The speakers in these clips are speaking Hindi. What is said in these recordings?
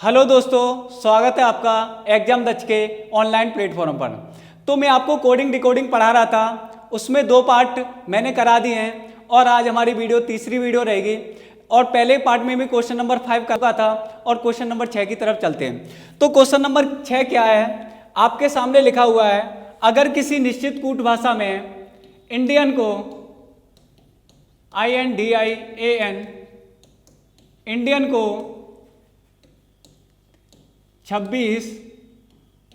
हेलो दोस्तों, स्वागत है आपका एग्जाम दक्ष के ऑनलाइन प्लेटफॉर्म पर। तो मैं आपको कोडिंग डिकोडिंग पढ़ा रहा था, उसमें 2 पार्ट मैंने करा दिए हैं और आज हमारी वीडियो तीसरी वीडियो रहेगी। और पहले पार्ट में भी क्वेश्चन नंबर 5 का था और क्वेश्चन नंबर 6 की तरफ चलते हैं। तो क्वेश्चन नंबर 6 क्या है, आपके सामने लिखा हुआ है, अगर किसी निश्चित कूट भाषा में इंडियन को INDIAN इंडियन को 26,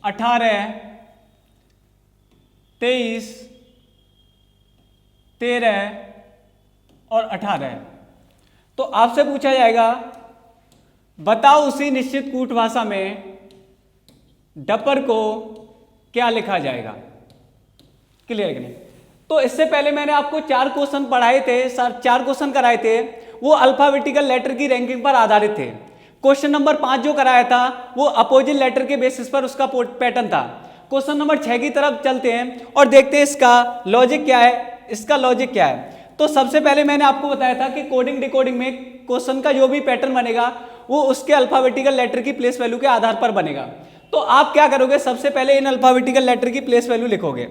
18, 23, 13 और 18, तो आपसे पूछा जाएगा बताओ उसी निश्चित कूट भाषा में डपर को क्या लिखा जाएगा। क्लियर कि नहीं? तो इससे पहले मैंने आपको 4 क्वेश्चन पढ़ाए थे, 4 क्वेश्चन कराए थे, वो अल्फाबेटिकल लेटर की रैंकिंग पर आधारित थे। क्वेश्चन नंबर 5 जो कराया था वो अपोजिट लेटर के बेसिस पर उसका पैटर्न था। क्वेश्चन नंबर 6 की तरफ चलते हैं और देखते हैं इसका लॉजिक क्या है, इसका लॉजिक क्या है। तो सबसे पहले मैंने आपको बताया था कि कोडिंग डिकोडिंग में क्वेश्चन का जो भी पैटर्न बनेगा वो उसके अल्फाबेटिकल लेटर की प्लेस वैल्यू के आधार पर बनेगा। तो आप क्या करोगे, सबसे पहले इन अल्फाबेटिकल लेटर की प्लेस वैल्यू लिखोगे।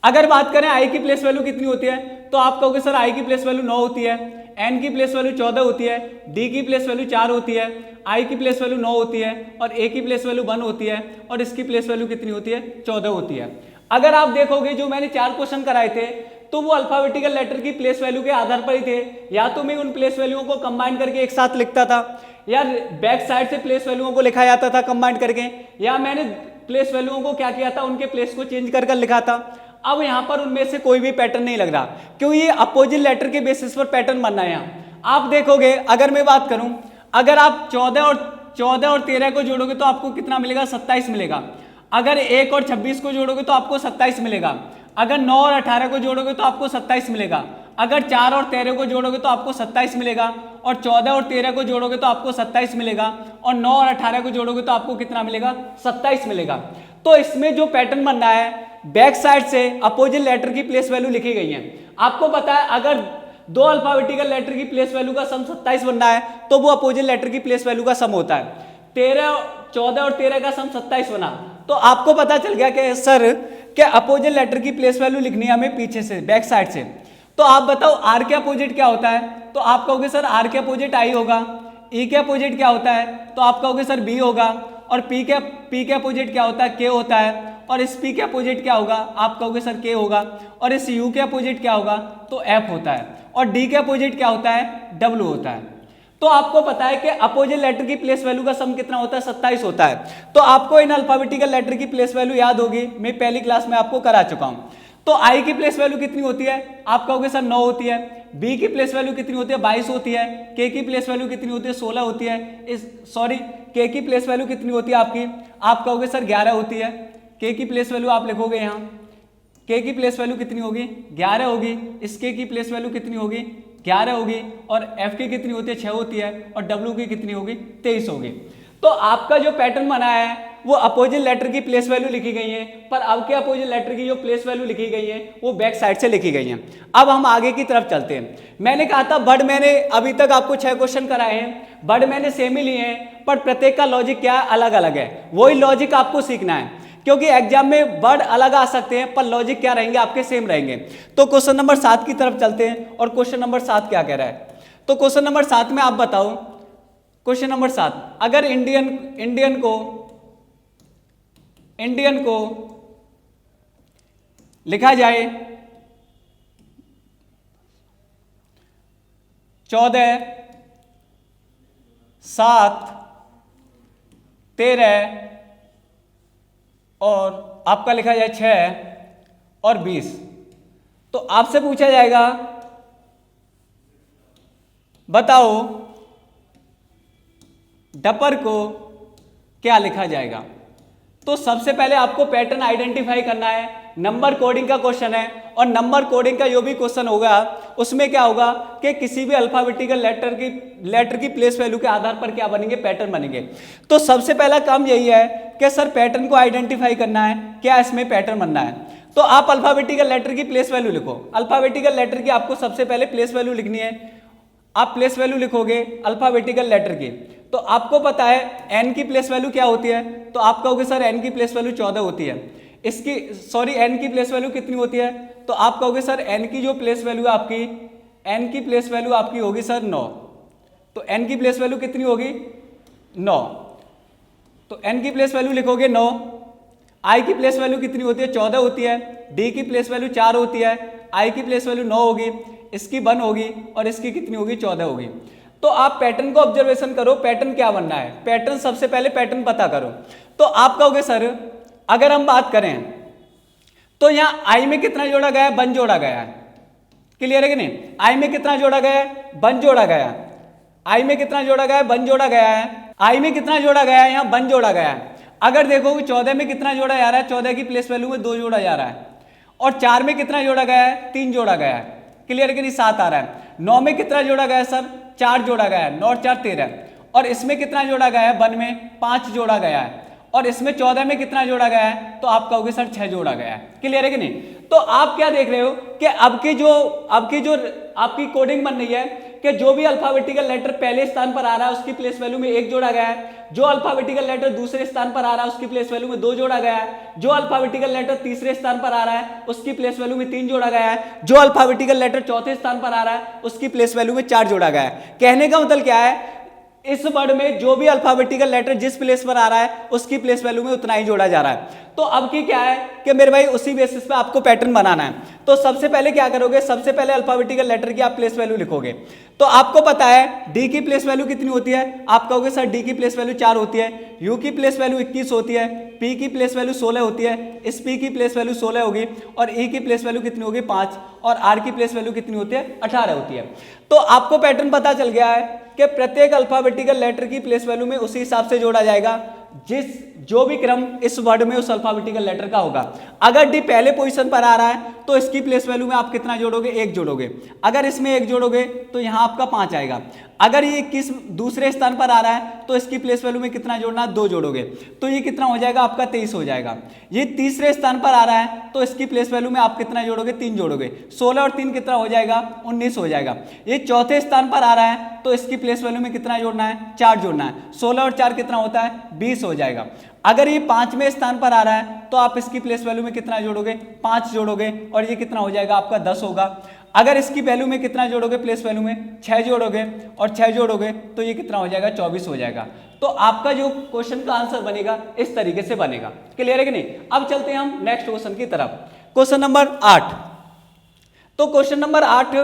अगर बात करें आई की प्लेस वैल्यू कितनी होती है, तो आप कहोगे सर आई की प्लेस वैल्यू 9 होती है, एन की प्लेस वैल्यू 14 होती है, डी की प्लेस वैल्यू 4 होती है, आई की प्लेस वैल्यू 9 होती है और ए की प्लेस वैल्यू 1 होती है और इसकी प्लेस वैल्यू कितनी होती है, 14 होती है। अगर आप देखोगे जो मैंने 4 क्वेश्चन कराए थे तो वो अल्फाबेटिकल लेटर की प्लेस वैल्यू के आधार पर ही थे। या तो मैं उन प्लेस वैल्यूओं को कंबाइन करके एक साथ लिखता था, या बैक साइड से प्लेस वैल्यूओं को लिखा जाता था कंबाइन करके, या मैंने प्लेस वैल्यूओं को क्या किया था, उनके प्लेस को चेंज कर लिखा था। अब यहां पर उनमें से कोई भी पैटर्न नहीं लग रहा, क्योंकि ये अपोजिट लेटर के बेसिस पर पैटर्न बनना है। यहाँ आप देखोगे, अगर मैं बात करूं, अगर आप 14 और 13 को जोड़ोगे तो आपको कितना मिलेगा, 27 मिलेगा। अगर 1 और 26 को जोड़ोगे तो आपको 27 मिलेगा। अगर 9 और 18 को जोड़ोगे तो आपको 27 मिलेगा। अगर 4 और 13 को जोड़ोगे तो आपको 27 मिलेगा और 14 और 13 को जोड़ोगे तो आपको 27 मिलेगा और 9 और 18 को जोड़ोगे तो आपको कितना मिलेगा, 27 मिलेगा। तो इसमें जो पैटर्न बन रहा है, बैक साइड से अपोजिट लेटर की प्लेस वैल्यू लिखी गई है। आपको पता है अगर 2 अल्फाबेटिकल लेटर की प्लेस वैल्यू का सम 27 बनना है तो वो अपोजिट लेटर की प्लेस वैल्यू का सम होता है। 14 और 13 का सम 27 बना, तो आपको पता चल गया कि सर क्या अपोजिट लेटर की प्लेस वैल्यू लिखनी है हमें पीछे से, बैक साइड से। तो आप बताओ आर के अपोजिट क्या होता है, तो आप कहोगे सर आर के अपोजिट आई होगा। ई के अपोजिट क्या होता है, तो आप कहोगे सर बी होगा। और पी के अपोजिट क्या होता है, के होता है। और इस पी के अपोजिट क्या होगा, आप कहोगे सर के होगा। और इस यू के अपोजिट क्या होगा, तो एफ होता है। और डी के अपोजिट क्या होता है, डब्ल्यू होता है। तो आपको पता है कि अपोजिट लेटर की प्लेस वैल्यू का सम कितना होता है, 27 होता है। तो आपको इन अल्फाबेटिकल लेटर की प्लेस वैल्यू याद होगी, मैं पहली क्लास में आपको करा चुका हूं। तो आई की प्लेस वैल्यू कितनी होती है, आप कहोगे सर 9 होती है। बी की प्लेस वैल्यू कितनी होती है, 22 होती है। के की प्लेस वैल्यू कितनी होती है, 16 होती है। के की प्लेस वैल्यू कितनी होती है आपकी, आप कहोगे सर 11 होती है। के की प्लेस वैल्यू आप लिखोगे यहाँ, के की प्लेस वैल्यू कितनी होगी, 11 होगी। इस के की प्लेस वैल्यू कितनी होगी, 11 होगी। और एफ की कितनी होती है, 6 होती है। और डब्ल्यू की कितनी होगी, 23 होगी। तो आपका जो पैटर्न बना है वो अपोजिट लेटर की प्लेस वैल्यू लिखी गई है, पर अब के अपोजिट लेटर की जो प्लेस वैल्यू लिखी गई है वो बैक साइड से लिखी गई है। अब हम आगे की तरफ चलते हैं। मैंने कहा था वर्ड मैंने अभी तक आपको 6 क्वेश्चन कराए हैं, वर्ड मैंने सेम ही लिए हैं, पर प्रत्येक का लॉजिक क्या है, अलग अलग है। वही लॉजिक आपको सीखना है, क्योंकि एग्जाम में वर्ड अलग आ सकते हैं पर लॉजिक क्या रहेंगे, आपके सेम रहेंगे। तो क्वेश्चन नंबर 7 की तरफ चलते हैं और क्वेश्चन नंबर 7 क्या कह रहा है। तो क्वेश्चन नंबर 7 में आप बताओ, क्वेश्चन नंबर 7, अगर इंडियन को लिखा जाए 14, 7, 13 और आपका लिखा जाए 6 और 20, तो आपसे पूछा जाएगा बताओ डपर को क्या लिखा जाएगा। तो सबसे पहले आपको पैटर्न आइडेंटिफाई करना है। नंबर कोडिंग का क्वेश्चन है और नंबर कोडिंग का जो भी क्वेश्चन होगा उसमें क्या होगा कि किसी भी अल्फाबेटिकल लेटर की प्लेस वैल्यू के आधार पर क्या बनेंगे, पैटर्न बनेंगे। तो सबसे पहला काम यही है कि सर पैटर्न को आइडेंटिफाई करना है, क्या इसमें पैटर्न बनना है। तो आप अल्फाबेटिकल लेटर की प्लेस वैल्यू लिखो। अल्फाबेटिकल लेटर की आपको सबसे पहले प्लेस वैल्यू लिखनी है। आप प्लेस वैल्यू लिखोगे अल्फाबेटिकल लेटर की, तो आपको पता है n की प्लेस वैल्यू क्या होती है, तो आप कहोगे सर n की प्लेस वैल्यू 14 होती है। इसकी n की प्लेस वैल्यू कितनी होती है, तो आप कहोगे सर n की जो प्लेस वैल्यू है आपकी, n की प्लेस वैल्यू आपकी होगी सर 9। तो n की प्लेस वैल्यू कितनी होगी 9, तो n की प्लेस वैल्यू लिखोगे 9। i की प्लेस वैल्यू कितनी होती है 14 होती है, d की प्लेस वैल्यू 4 होती है, i की प्लेस वैल्यू 9 होगी, इसकी 1 होगी और इसकी कितनी होगी 14 होगी। तो आप पैटर्न को ऑब्जर्वेशन करो, पैटर्न क्या बनना है, पैटर्न सबसे पहले पैटर्न पता करो। तो आप कहोगे सर अगर हम बात करें तो यहाँ आई में कितना जोड़ा गया है, 1 जोड़ा गया है, क्लियर है कि नहीं। आई में कितना जोड़ा गया है, 1 जोड़ा गया है। आई में कितना जोड़ा गया है, 1 जोड़ा गया है। आई में कितना जोड़ा गया है, यहाँ 1 जोड़ा गया है। अगर देखो 14 में कितना जोड़ा जा रहा है, 14 की प्लेस वैल्यू में 2 जोड़ा जा रहा है, और 4 में कितना जोड़ा गया है, 3 जोड़ा गया है, क्लियर है कि नहीं, 7 आ रहा है। 9 में कितना जोड़ा गया है सर, 4 जोड़ा गया है, 9 और 4 13, और इसमें कितना जोड़ा गया है, 1 में 5 जोड़ा गया है, और इसमें 14 में कितना जोड़ा गया है, तो आप कहोगे सर 6 जोड़ा गया है, क्लियर है कि नहीं। तो आप क्या देख रहे हो कि अब की जो आपकी कोडिंग बन रही है कि जो भी अल्फाबेटिकल लेटर पहले स्थान पर आ रहा है उसकी प्लेस वैल्यू में 1 जोड़ा गया है, जो अल्फाबेटिकल लेटर दूसरे स्थान पर आ रहा है उसकी प्लेस वैल्यू में 2 जोड़ा गया है, जो अल्फाबेटिकल लेटर तीसरे स्थान पर आ रहा है उसकी प्लेस वैल्यू में 3 जोड़ा गया है, जो अल्फाबेटिकल लेटर चौथे स्थान पर आ रहा है उसकी प्लेस वैल्यू में 4 जोड़ा गया है। कहने का मतलब क्या है, इस वर्ड में जो भी अल्फाबेटिकल लेटर जिस प्लेस पर आ रहा है उसकी प्लेस वैल्यू में उतना ही जोड़ा जा रहा है। तो अब की क्या है कि मेरे भाई उसी बेसिस पे आपको पैटर्न बनाना है। तो सबसे पहले क्या करोगे, सबसे पहले अल्फाबेटिकल लेटर की आप प्लेस वैल्यू लिखोगे। तो आपको पता है डी की प्लेस वैल्यू कितनी होती है, आप कहोगे सर डी की प्लेस वैल्यू 4 होती है, यू की प्लेस वैल्यू 21 होती है, पी की प्लेस वैल्यू 16 होती है, इस पी की प्लेस वैल्यू 16 होगी, और ई की प्लेस वैल्यू कितनी होगी 5, और आर की प्लेस वैल्यू कितनी होती है 18 होती है। तो आपको पैटर्न पता चल गया है कि प्रत्येक अल्फाबेटिकल लेटर की प्लेस वैल्यू में उसी हिसाब से जोड़ा जाएगा जो भी क्रम इस वर्ड में उस अल्फाबेटिकल लेटर का होगा। अगर डी पहले पोजीशन पर आ रहा है तो इसकी प्लेस वैल्यू में आप कितना जोड़ोगे, 1 जोड़ोगे। अगर इसमें 1 जोड़ोगे तो यहां आपका 5 आएगा। अगर ये 21 दूसरे स्थान पर आ रहा है तो इसकी प्लेस वैल्यू में कितना जोड़ना, 2 जोड़ोगे, तो ये कितना हो जाएगा आपका 23 हो जाएगा। ये तीसरे स्थान पर आ रहा है तो इसकी प्लेस वैल्यू में आप कितना जोड़ोगे, 3 जोड़ोगे, 16 और 3 कितना हो जाएगा, 19 हो जाएगा। ये चौथे स्थान पर आ रहा है तो इसकी प्लेस वैल्यू में कितना जोड़ना है, 4 जोड़ना है, 16 और 4 कितना होता है, 20 हो जाएगा। अगर ये 5वें स्थान पर आ रहा है तो आप इसकी प्लेस वैल्यू में कितना जोड़ोगे, 5 जोड़ोगे, और ये कितना हो जाएगा आपका 10 होगा। अगर इसकी वैल्यू में कितना जोड़ोगे, प्लेस वैल्यू में 6 जोड़ोगे, और 6 जोड़ोगे तो ये कितना हो जाएगा, 24 हो जाएगा। तो आपका जो क्वेश्चन का आंसर बनेगा इस तरीके से बनेगा, क्लियर है कि नहीं। अब चलते हैं हम नेक्स्ट क्वेश्चन की तरफ, क्वेश्चन नंबर 8। तो क्वेश्चन नंबर 8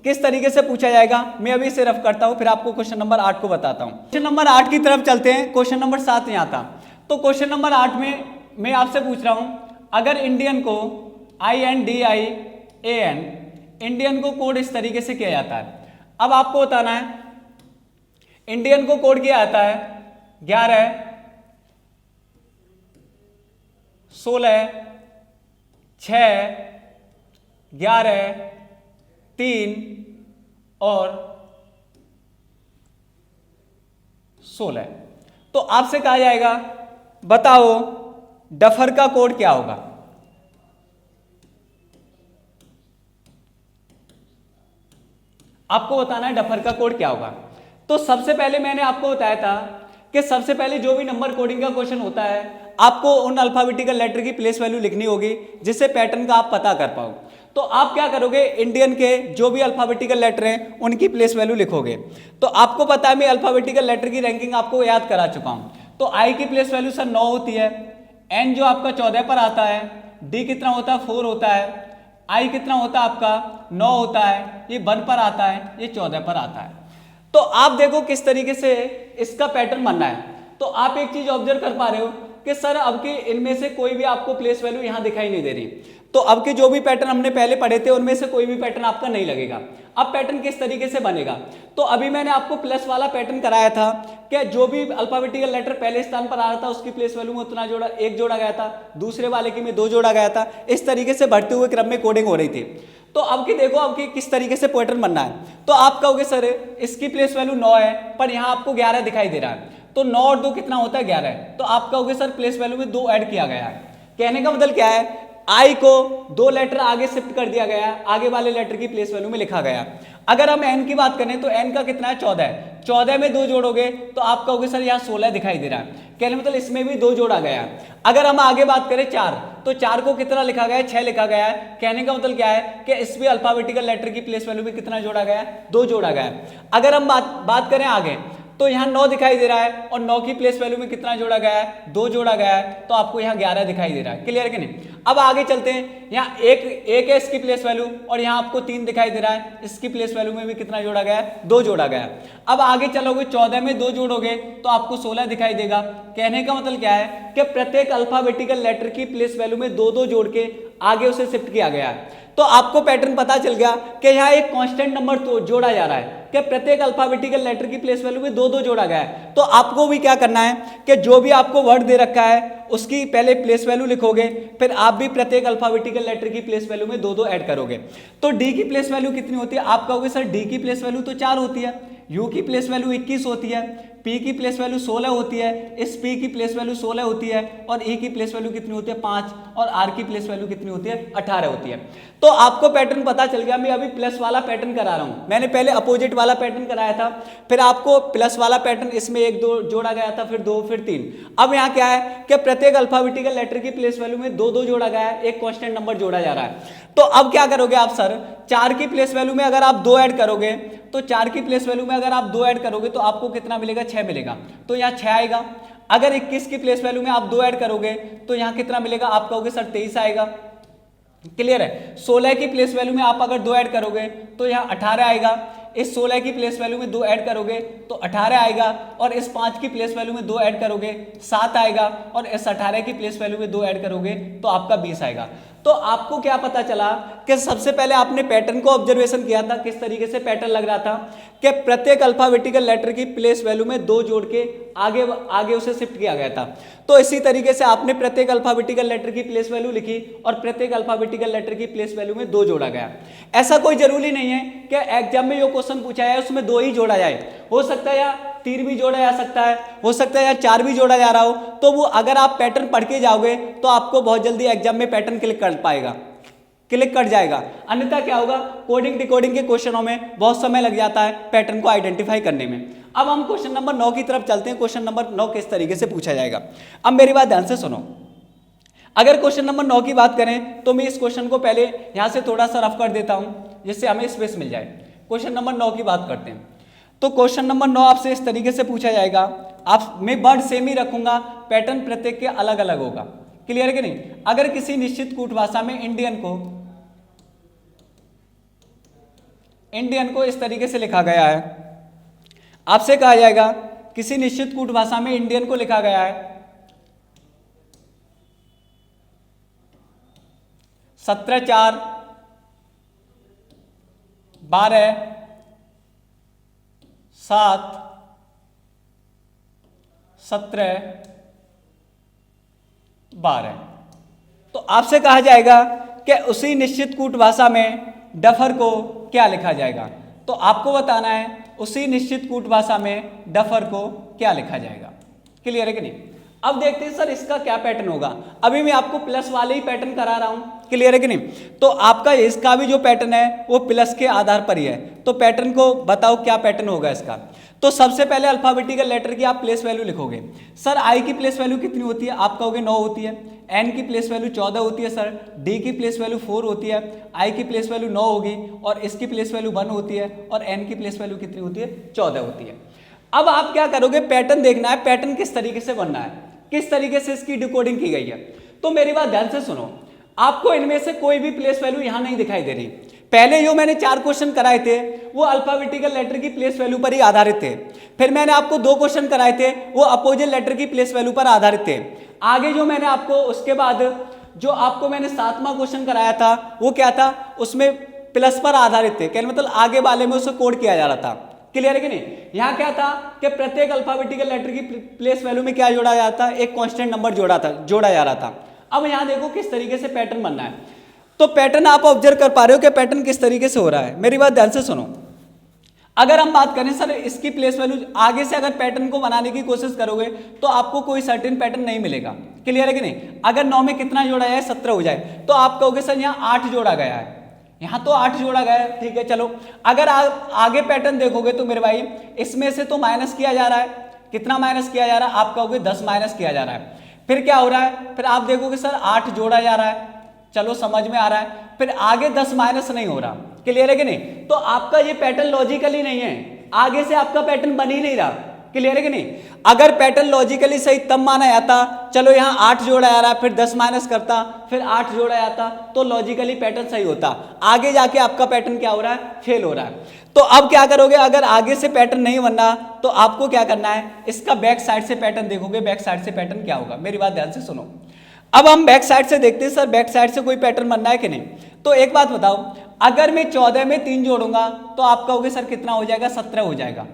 किस तरीके से पूछा जाएगा, मैं अभी इसे रफ करता हूं, फिर आपको क्वेश्चन नंबर 8 को बताता हूं। क्वेश्चन नंबर 8 की तरफ चलते हैं। क्वेश्चन नंबर 7 यहाँ था। तो क्वेश्चन नंबर 8 में मैं आपसे पूछ रहा हूं, अगर इंडियन को INDIAN इंडियन को कोड इस तरीके से किया जाता है। अब आपको बताना है इंडियन को कोड किया जाता है 11 16 6 11 3 और 16। तो आपसे कहा जाएगा बताओ डफर का कोड क्या होगा। आपको बताना है डफर का कोड क्या होगा। तो सबसे पहले मैंने आपको बताया था कि सबसे पहले जो भी नंबर कोडिंग का क्वेश्चन होता है आपको उन अल्फाबेटिकल लेटर की प्लेस वैल्यू लिखनी होगी जिससे पैटर्न का आप पता कर पाओ। तो आप क्या करोगे, इंडियन के जो भी अल्फाबेटिकल लेटर हैं उनकी प्लेस वैल्यू लिखोगे। तो आपको पता है मैं अल्फाबेटिकल लेटर की रैंकिंग आपको याद करा चुका हूं। तो आई की प्लेस वैल्यू सर 9 होती है, एन जो आपका 14 पर आता है, डी कितना होता है 4 होता है, आई कितना होता है आपका 9 होता है, ये 1 पर आता है, ये 14 पर आता है। तो आप देखो किस तरीके से इसका पैटर्न बनना है। तो आप एक चीज ऑब्जर्व कर पा रहे हो कि सर अब के इनमें से कोई भी आपको प्लेस वैल्यू यहां दिखाई नहीं दे रही। तो अब के जो भी पैटर्न हमने पहले पढ़े थे उनमें से कोई भी पैटर्न आपका नहीं लगेगा। अब पैटर्न किस तरीके से बनेगा, तो अभी मैंने आपको प्लस वाला पैटर्न कराया था कि जो भी अल्फाबेटिकल लेटर पहले स्थान पर आ रहा था उसकी प्लेस वैल्यू में उतना जोड़ा 1 जोड़ा गया था, दूसरे वाले की में 2 जोड़ा गया था। इस तरीके से बढ़ते हुए क्रम में कोडिंग हो रही थी। तो अब की देखो अब की किस तरीके से पैटर्न बनना है। तो आप कहोगे सर इसकी प्लेस वैल्यू 9 है पर यहाँ आपको 11 दिखाई दे रहा है, तो 9 और 2 कितना होता है 11। तो आप कहोगे सर प्लेस वैल्यू में 2 ऐड किया गया है। कहने का मतलब क्या है, आई को 2 लेटर आगे शिफ्ट कर दिया गया है, आगे वाले लेटर की प्लेस वैल्यू में लिखा गया। अगर हम एन की बात करें तो एन का कितना है 14 है, 14 में 2 जोड़ोगे तो आप कहोगे सर यहाँ 16 दिखाई दे रहा है, कहने मतलब इसमें भी 2 जोड़ा गया है। अगर हम आगे बात करें 4, तो 4 को कितना लिखा गया है, 6 लिखा गया है। कहने का मतलब क्या है कि इसमें अल्फाबेटिकल लेटर की प्लेस वैल्यू में कितना जोड़ा गया है, 2 जोड़ा गया है। अगर हम बात करें आगे, तो यहाँ 9 दिखाई दे रहा है और 9 की प्लेस वैल्यू में कितना जोड़ा गया है, 2 जोड़ा गया है, तो आपको यहाँ 11 दिखाई दे रहा है। क्लियर है कि नहीं? अब आगे चलते हैं, यहाँ एक है इसकी प्लेस वैल्यू और यहाँ आपको 3 दिखाई दे रहा है, इसकी प्लेस वैल्यू में भी कितना जोड़ा गया है, 2 जोड़ा गया है। अब आगे चलोगे 14 में 2 जोड़ोगे तो आपको 16 दिखाई देगा। कहने का मतलब क्या है कि प्रत्येक अल्फाबेटिकल लेटर की प्लेस वैल्यू में 2-2 जोड़ के आगे उसे शिफ्ट किया गया है। तो आपको पैटर्न पता चल गया कि यहाँ एक कांस्टेंट नंबर तो जोड़ा जा रहा है कि प्रत्येक अल्फाबेटिकल लेटर की प्लेस वैल्यू में 2-2 जोड़ा गया है। तो आपको भी क्या करना है कि जो भी आपको वर्ड दे रखा है उसकी पहले प्लेस वैल्यू लिखोगे, फिर आप भी प्रत्येक अल्फाबेटिकल लेटर की प्लेस वैल्यू में 2-2 ऐड करोगे। तो डी की प्लेस वैल्यू कितनी होती है? आप कहोगे सर डी की प्लेस वैल्यू तो 4 होती है, यू की प्लेस वैल्यू 21 होती है, पी की प्लेस वैल्यू 16 होती है, इस पी की प्लेस वैल्यू 16 होती है और ई की प्लेस वैल्यू कितनी होती है 5 और आर की प्लेस वैल्यू कितनी होती है 18 होती है। तो आपको पैटर्न पता चल गया। मैं अभी प्लस वाला पैटर्न करा रहा हूं, मैंने पहले अपोजिट वाला पैटर्न कराया था, फिर आपको प्लस वाला पैटर्न इसमें 1-2 जोड़ा गया था, फिर 2 फिर 3। अब यहाँ क्या है कि प्रत्येक अल्फाबेटिकल लेटर की प्लेस वैल्यू में 2-2 जोड़ा गया है, एक कांस्टेंट नंबर जोड़ा जा रहा है। तो अब क्या करोगे आप सर, 4 की प्लेस वैल्यू में अगर आप 2 ऐड करोगे तो 4 की प्लेस वैल्यू में अगर आप 2 ऐड करोगे तो आपको कितना मिलेगा, 6 मिलेगा, तो यहाँ 6 आएगा। अगर 21 की प्लेस वैल्यू में आप 2 ऐड करोगे तो यहाँ कितना मिलेगा, आप कहोगे सर 23 आएगा। क्लियर है? 16 की प्लेस वैल्यू में आप अगर 2 ऐड करोगे तो यहाँ 18 आएगा। इस 16 की प्लेस वैल्यू में 2 ऐड करोगे तो 18 आएगा और इस 5 की प्लेस वैल्यू में 2 ऐड करोगे 7 आएगा और इस 18 की प्लेस वैल्यू में 2 ऐड करोगे तो आपका 20 आएगा। तो आपको क्या पता चला कि सबसे पहले आपने पैटर्न को ऑब्जर्वेशन किया था, किस तरीके से पैटर्न लग रहा था कि प्रत्येक अल्फाबेटिकल लेटर की प्लेस वैल्यू में 2 जोड़ के आगे उसे शिफ्ट किया गया था। तो इसी तरीके से आपने प्रत्येक अल्फाबेटिकल लेटर की प्लेस वैल्यू लिखी और प्रत्येक अल्फाबेटिकल लेटर की प्लेस वैल्यू में 2 जोड़ा गया। ऐसा कोई जरूरी नहीं है कि एग्जाम में जो क्वेश्चन पूछा है उसमें 2 ही जोड़ा जाए, हो सकता है या 3 भी जोड़ा जा सकता है, हो सकता है या 4 भी जोड़ा जा रहा हो। तो वो अगर आप पैटर्न पढ़ के जाओगे तो आपको बहुत जल्दी एग्जाम में पैटर्न क्लिक कर जाएगा। अन्यथा क्या होगा, कोडिंग डिकोडिंग के क्वेश्चनों में बहुत समय लग जाता है पैटर्न को आइडेंटिफाई करने में। अब हम क्वेश्चन नंबर 9 की तरफ चलते हैं। क्वेश्चन नंबर 9 किस तरीके से पूछा जाएगा, अब मेरी बात ध्यान से सुनो। अगर क्वेश्चन नंबर 9 की बात करें तो मैं इस क्वेश्चन को पहले यहां से थोड़ा सा रफ कर देता हूं जिससे हमें स्पेस मिल जाए। क्वेश्चन नंबर 9 की बात करते हैं। तो क्वेश्चन नंबर 9 आपसे इस तरीके से पूछा जाएगा, मैं वर्ड सेम ही रखूंगा, पैटर्न प्रत्येक के अलग अलग होगा। क्लियर है कि नहीं? अगर किसी निश्चित कूट भाषा में इंडियन को इस तरीके से लिखा गया है, आपसे कहा जाएगा किसी निश्चित कूट भाषा में इंडियन को लिखा गया है 17-4 12-7 17-12। तो आपसे कहा जाएगा कि उसी निश्चित कूट भाषा में डफर को क्या लिखा जाएगा। तो आपको बताना है उसी निश्चित कूट भाषा में डफर को क्या लिखा जाएगा। क्लियर है कि नहीं? अब देखते हैं सर इसका क्या पैटर्न होगा। अभी मैं आपको प्लस वाले ही पैटर्न करा रहा हूं। क्लियर है कि नहीं? तो आपका इसका भी जो पैटर्न है वो प्लस के आधार पर ही है। तो पैटर्न को बताओ क्या पैटर्न होगा इसका। तो सबसे पहले अल्फाबेटिकल लेटर की आप प्लेस वैल्यू लिखोगे। सर आई की प्लेस वैल्यू कितनी होती है? आप कहोगे 9 होती है। एन की प्लेस वैल्यू 14 होती है सर। डी की प्लेस वैल्यू 4 होती है। आई की प्लेस वैल्यू 9 होगी और इसकी प्लेस वैल्यू 1 होती है और एन की प्लेस वैल्यू कितनी होती है? 14 होती है। अब आप क्या करोगे, पैटर्न देखना है, पैटर्न किस तरीके से बनना है, किस तरीके से इसकी डिकोडिंग की गई है। तो मेरी बात ध्यान से सुनो, आपको इनमें से कोई भी प्लेस वैल्यू यहां नहीं दिखाई दे रही। पहले जो मैंने 4 क्वेश्चन कराए थे वो अल्फाबेटिकल लेटर की प्लेस वैल्यू पर ही आधारित थे। फिर मैंने आपको 2 क्वेश्चन कराए थे वो अपोजिट लेटर की प्लेस वैल्यू पर आधारित थे। आगे जो मैंने आपको उसके बाद जो आपको मैंने 7वां क्वेश्चन कराया था वो क्या था, उसमें प्लस पर आधारित थे। कहने मतलब आगे वाले में उसे कोड किया जा रहा था। क्लियर है कि नहीं? यहां क्या था कि प्रत्येक अल्फाबेटिकल लेटर की प्लेस वैल्यू में क्या जोड़ा जाता है, एक कांस्टेंट नंबर जोड़ा जा रहा था। अब यहां देखो किस तरीके से पैटर्न बनना है। तो पैटर्न आप ऑब्जर्व कर पा रहे हो कि पैटर्न किस तरीके से हो रहा है। मेरी बात ध्यान से सुनो। अगर हम बात करें सर इसकी प्लेस वैल्यू, आगे से अगर पैटर्न को बनाने की कोशिश करोगे तो आपको कोई सर्टेन पैटर्न नहीं मिलेगा। क्लियर है कि नहीं? अगर 9 में कितना जोड़ा जाए 17 हो जाए तो आप कहोगे सर यहाँ 8 जोड़ा गया है। यहाँ तो 8 जोड़ा गया है, ठीक है। चलो अगर आप आगे पैटर्न देखोगे तो मेरे भाई इसमें से तो माइनस किया जा रहा है, कितना माइनस किया जा रहा है, आप कहोगे 10 माइनस किया जा रहा है। फिर क्या हो रहा है, फिर आप देखोगे सर 8 जोड़ा जा रहा है, चलो समझ में आ रहा है। फिर आगे 10 माइनस नहीं हो रहा, क्लियर है कि नहीं? तो आपका ये पैटर्न लॉजिकली नहीं है, आगे से आपका पैटर्न बन ही नहीं रहा, क्लियर है कि नहीं? अगर पैटर्न लॉजिकली सही तब माना जाता, चलो यहाँ 8 जोड़ा आ रहा है, फिर 10 माइनस करता, फिर 8 जोड़ा आता, तो लॉजिकली पैटर्न सही होता। आगे जाके आपका पैटर्न क्या हो रहा है, फेल हो रहा है। तो अब क्या करोगे, अगर आगे से पैटर्न नहीं बनना तो आपको क्या करना है, इसका बैक साइड से पैटर्न देखोगे, बैक साइड से पैटर्न क्या होगा, मेरी बात ध्यान से सुनो। अब हम बैक साइड से देखते हैं सर बैक साइड से कोई पैटर्न बनना है कि नहीं। तो एक बात बताओ, अगर मैं 14 में 3 जोड़ूंगा तो आप कहोगे सर कितना हो जाएगा, 17 हो जाएगा।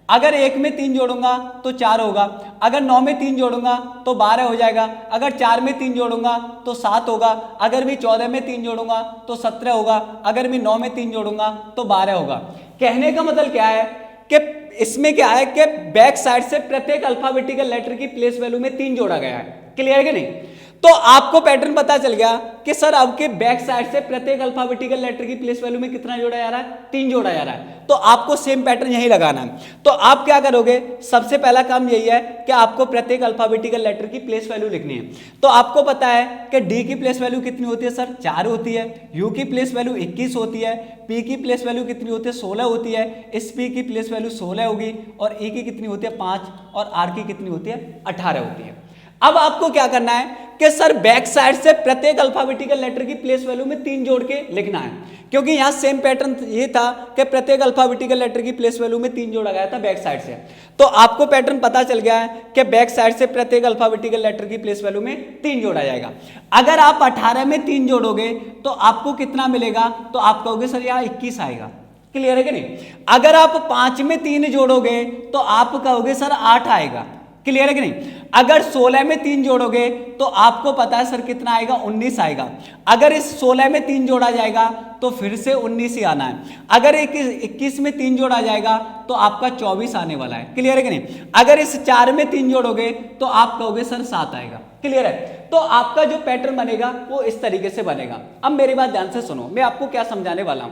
अगर 1 में 3 जोड़ूंगा तो 4 होगा, अगर 9 में 3 जोड़ूंगा तो 12 हो जाएगा, अगर 4 में 3 जोड़ूंगा तो 7 होगा, अगर मैं 14 में 3 जोड़ूंगा तो 17 होगा, अगर मैं 9 में 3 जोड़ूंगा तो 12 होगा। कहने का मतलब क्या है कि इसमें क्या है कि बैक साइड से प्रत्येक अल्फाबेटिकल लेटर की प्लेस वैल्यू में 3 जोड़ा गया है, क्लियर है कि नहीं? तो आपको पैटर्न पता चल गया कि सर अब के बैक साइड से प्रत्येक अल्फाबेटिकल लेटर की प्लेस वैल्यू में कितना जोड़ा जा रहा है, 3 जोड़ा जा रहा है। तो आपको सेम पैटर्न यही लगाना है। तो आप क्या करोगे, सबसे पहला काम यही है कि आपको प्रत्येक अल्फाबेटिकल लेटर की प्लेस वैल्यू लिखनी है। तो आपको पता है कि डी की प्लेस वैल्यू कितनी होती है सर, 4 होती है, यू की प्लेस वैल्यू 21 होती है, पी की प्लेस वैल्यू कितनी होती है, 16 होती है, एस पी की प्लेस वैल्यू 16 होगी, और ई की कितनी होती है, 5, और आर की कितनी होती है, 18 होती है। अब आपको क्या करना है कि सर बैक साइड से प्रत्येक अल्फाबेटिकल लेटर की प्लेस वैल्यू में 3 जोड़ के लिखना है, क्योंकि यहां सेम पैटर्न ये था कि प्रत्येक अल्फाबेटिकल लेटर की प्लेस वैल्यू में 3 जोड़ा गया था बैक साइड से। तो आपको पैटर्न पता चल गया है कि बैक साइड से प्रत्येक अल्फाबेटिकल लेटर की प्लेस वैल्यू में 3 जोड़ा जाएगा। अगर आप 18 में 3 जोड़ोगे तो आपको कितना मिलेगा, तो आप कहोगे सर यहाँ 21 आएगा, क्लियर है कि नहीं? अगर आप 5 में 3 जोड़ोगे तो आप कहोगे सर 8 आएगा, क्लियर है कि नहीं? अगर 16 में 3 जोड़ोगे तो आपको पता है सर कितना आएगा, 19 आएगा। अगर इस 16 में 3 जोड़ा जाएगा तो फिर से 19 ही आना है। अगर 21 में 3 जोड़ा जाएगा तो आपका 24 आने वाला है, क्लियर है कि नहीं? अगर इस 4 में 3 जोड़ोगे तो आप कहोगे सर 7 आएगा, क्लियर है? तो आपका जो पैटर्न बनेगा वो इस तरीके से बनेगा। अब मेरी बात ध्यान से सुनो, मैं आपको क्या समझाने वाला हूं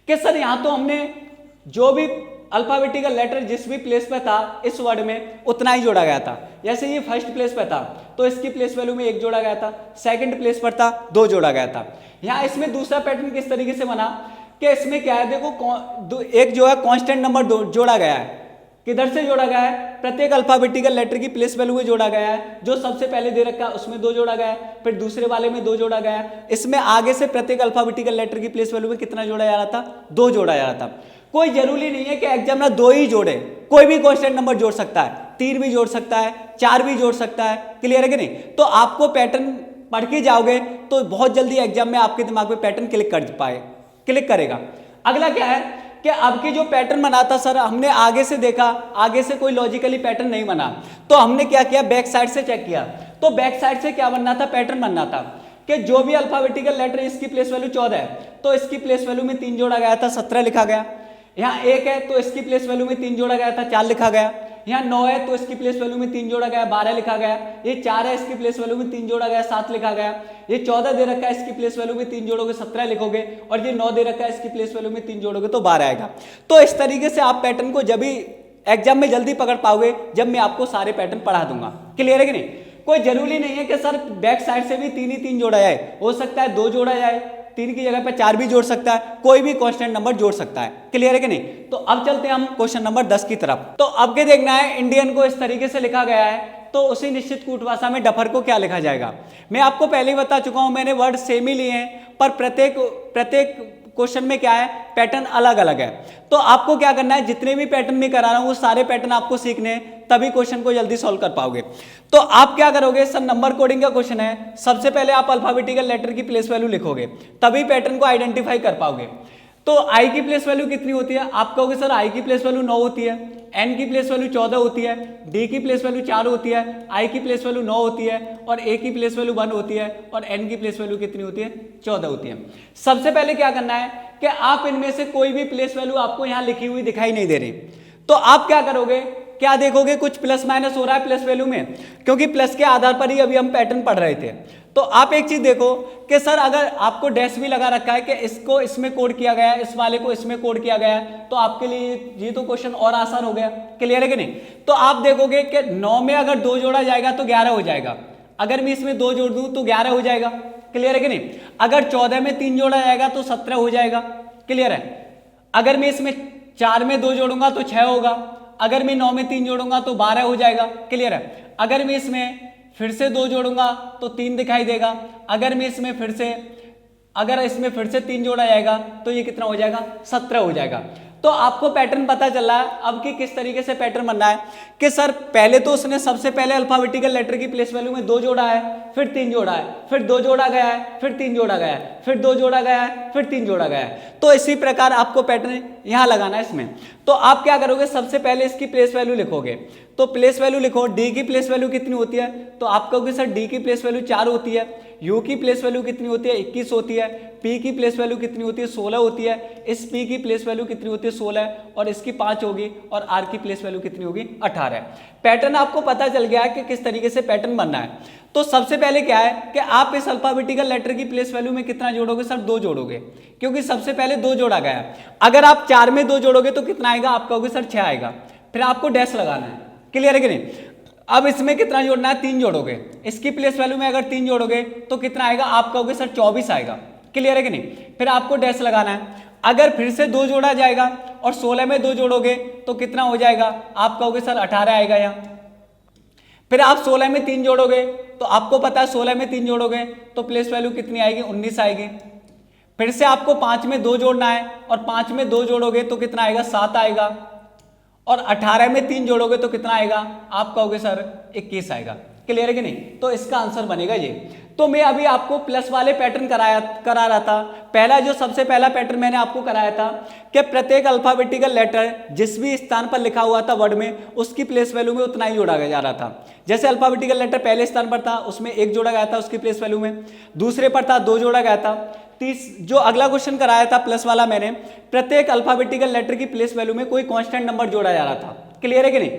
कि सर यहां तो हमने जो भी अल्फाबेटिकल लेटर जिस भी प्लेस पे था इस वर्ड में उतना ही जोड़ा गया था। जैसे ये फर्स्ट प्लेस पे था तो इसकी प्लेस वैल्यू में 1 जोड़ा गया था, सेकंड प्लेस पर था 2 जोड़ा गया था। यहाँ इसमें दूसरा पैटर्न किस तरीके से बना कि इसमें क्या है, देखो एक जो है कांस्टेंट नंबर जोड़ा गया है। किधर से जोड़ा गया है, प्रत्येक अल्फाबेटिकल लेटर की प्लेस वैल्यू में जोड़ा गया है। जो सबसे पहले दे रखा है उसमें 2 जोड़ा गया है, फिर दूसरे वाले में 2 जोड़ा गया है। इसमें आगे से प्रत्येक अल्फाबेटिकल लेटर की प्लेस वैल्यू में कितना जोड़ा जा रहा था, 2 जोड़ा जा रहा था। कोई जरूरी नहीं है कि एग्जामिनर 2 ही जोड़े, कोई भी कांस्टेंट नंबर जोड़ सकता है, 3 भी जोड़ सकता है, 4 भी जोड़ सकता है, क्लियर है कि नहीं? तो आपको पैटर्न पढ़ के जाओगे तो बहुत जल्दी एग्जाम में आपके दिमाग में पैटर्न क्लिक करेगा। अगला क्या है कि अब की जो पैटर्न बना था सर, हमने आगे से देखा, आगे से कोई लॉजिकली पैटर्न नहीं बना, तो हमने क्या किया, बैक साइड से चेक किया। तो बैक साइड से क्या बनना था, पैटर्न बनना था कि जो भी अल्फाबेटिकल लेटर इसकी प्लेस वैल्यू 14 है तो इसकी प्लेस वैल्यू में 3 जोड़ा गया था, 17 लिखा गया। यहाँ 1 है तो इसकी प्लेस वैल्यू में 3 जोड़ा गया था, 4 लिखा गया। यहाँ 9 है तो इसकी प्लेस वैल्यू में 3 जोड़ा गया, 12 लिखा गया। ये 4 है, इसकी प्लेस वैल्यू में 3 जोड़ा गया, 7 लिखा गया। ये 14 दे रखा है, इसकी प्लेस वैल्यू में 3 जोड़ोगे 17 लिखोगे, और ये 9 दे रखा है, इसकी प्लेस वैल्यू में 3 जोड़ोगे तो 12 आएगा। तो इस तरीके से आप पैटर्न को जब भी एग्जाम में जल्दी पकड़ पाओगे जब मैं आपको सारे पैटर्न पढ़ा दूंगा, क्लियर है कि नहीं? कोई जरूरी नहीं है कि सर बैक साइड से भी 3 ही 3 जोड़ा जाए, हो सकता है 2 जोड़ा जाए, 3 की जगह पे 4 भी जोड़ सकता है, कोई भी कांस्टेंट नंबर जोड़ सकता है, क्लियर है कि नहीं? तो अब चलते हैं हम क्वेश्चन नंबर 10 की तरफ। तो अब के देखना है, इंडियन को इस तरीके से लिखा गया है तो उसी निश्चित कूट भाषा में डफर को क्या लिखा जाएगा। मैं आपको पहले ही बता चुका हूं, मैंने वर्ड सेम ही लिए हैं पर प्रत्येक क्वेश्चन में क्या है, पैटर्न अलग अलग है। तो आपको क्या करना है, जितने भी पैटर्न में करा रहा हूं वो सारे पैटर्न आपको सीखने हैं, तभी क्वेश्चन को जल्दी सॉल्व कर पाओगे। तो आप क्या करोगे, सब नंबर कोडिंग का क्वेश्चन है। सबसे पहले आप अल्फाबेटिकल लेटर की प्लेस वैल्यू लिखोगे, तभी पैटर्न को आइडेंटिफाई कर पाओगे। तो आई की प्लेस वैल्यू कितनी होती है, आप कहोगे सर आई की प्लेस वैल्यू 9 होती है, एन की प्लेस वैल्यू 14 होती है, डी की प्लेस वैल्यू 4 होती है, आई की प्लेस वैल्यू 9 होती है, और ए की प्लेस वैल्यू 1 होती है, और एन की प्लेस वैल्यू कितनी होती है, 14 होती है। सबसे पहले क्या करना है कि आप इनमें से कोई भी प्लेस वैल्यू आपको यहाँ लिखी हुई दिखाई नहीं दे रही, तो आप क्या करोगे, क्या देखोगे कुछ प्लस माइनस हो रहा है प्लस वैल्यू में, क्योंकि प्लस के आधार पर ही अभी हम पैटर्न पढ़ रहे थे। तो आप एक चीज देखो कि सर अगर आपको डैश भी लगा रखा है कि इसको इसमें कोड किया गया है, इस वाले को इसमें कोड किया गया है, तो आपके लिए ये तो क्वेश्चन और आसान हो गया। क्लियर है कि नहीं? तो आप देखोगे कि 9 में अगर 2 जोड़ा जाएगा तो 11 हो जाएगा, अगर मैं इसमें 2 जोड़ दूं तो 11 हो जाएगा। क्लियर है कि नहीं? अगर 14 में 3 जोड़ा जाएगा तो 17 हो जाएगा। क्लियर है? अगर मैं इसमें 4 में 2 जोड़ूंगा तो 6 होगा, अगर मैं 9 में 3 जोड़ूंगा तो 12 हो जाएगा। क्लियर है? अगर मैं इसमें फिर से 2 जोड़ूंगा तो 3 दिखाई देगा, अगर मैं इसमें फिर से 3 जोड़ा जाएगा तो ये कितना हो जाएगा? 17 हो जाएगा। तो आपको पैटर्न पता चल रहा है अब कि किस तरीके से पैटर्न बनना है कि सर पहले तो उसने सबसे पहले अल्फाबेटिकल लेटर की प्लेस वैल्यू में 2 जोड़ा है, फिर 3 जोड़ा है, फिर 2 जोड़ा गया है, फिर 3 जोड़ा गया है, फिर 2 जोड़ा गया है, फिर 3 जोड़ा गया है। तो इसी प्रकार आपको पैटर्न यहां लगाना है इसमें। तो आप क्या करोगे, सबसे पहले इसकी प्लेस वैल्यू लिखोगे। तो प्लेस वैल्यू लिखो, डी की प्लेस वैल्यू कितनी होती है? तो आप कहोगे सर डी की प्लेस वैल्यू 4 होती है, यू की प्लेस वैल्यू कितनी होती है? 21 होती है, पी की प्लेस वैल्यू कितनी होती है? 16 होती है, इस पी की प्लेस वैल्यू कितनी होती है? 16 है, और इसकी 5 होगी, और आर की प्लेस वैल्यू कितनी होगी? 18 है। पैटर्न आपको पता चल गया है कि किस तरीके से पैटर्न बनना है। तो सबसे पहले क्या है कि आप इस अल्फाबेटिकल लेटर की प्लेस वैल्यू में कितना जोड़ोगे? सर 2 जोड़ोगे, क्योंकि सबसे पहले 2 जोड़ा गया है। अगर आप 4 में 2 जोड़ोगे तो कितना आएगा? आप कहोगे सर 6 आएगा, फिर आपको डैश लगाना है। क्लियर है कि नहीं? अब इसमें कितना जोड़ना है? 3 जोड़ोगे, इसकी प्लेस वैल्यू में अगर 3 जोड़ोगे तो कितना आएगा? आप कहोगे सर 24 आएगा। क्लियर है कि नहीं? फिर आपको डैश लगाना है। अगर फिर से 2 जोड़ा जाएगा और 16 में 2 जोड़ोगे तो कितना हो जाएगा? आप कहोगे सर 18 आएगा यहाँ। फिर आप 16 में 3 जोड़ोगे तो आपको पता है 16 में 3 जोड़ोगे तो प्लेस वैल्यू कितनी आएगी? 19 आएगी। फिर से आपको 5 में 2 जोड़ना है और 5 में 2 जोड़ोगे तो कितना आएगा? 7 आएगा, और 18 में 3 जोड़ोगे तो कितना आएगा? आप कहोगे सर 21 आएगा। क्लियर है कि नहीं? तो इसका आंसर बनेगा ये। तो मैं अभी आपको प्लस वाले पैटर्न करा रहा था। पहला जो सबसे पहला पैटर्न मैंने आपको कराया था कि प्रत्येक अल्फाबेटिकल लेटर जिस भी स्थान पर लिखा हुआ था वर्ड में, उसकी प्लेस वैल्यू में उतना ही जोड़ा जा रहा था। जैसे अल्फाबेटिकल लेटर पहले स्थान पर था उसमें 1 जोड़ा गया था उसकी प्लेस वैल्यू में, दूसरे पर था 2 जोड़ा गया था, जो अगला क्वेश्चन कराया था प्लस वाला मैंने, प्रत्येक अल्फाबेटिकल लेटर की प्लेस वैल्यू में कोई कांस्टेंट नंबर जोड़ा जा रहा था। क्लियर है कि नहीं?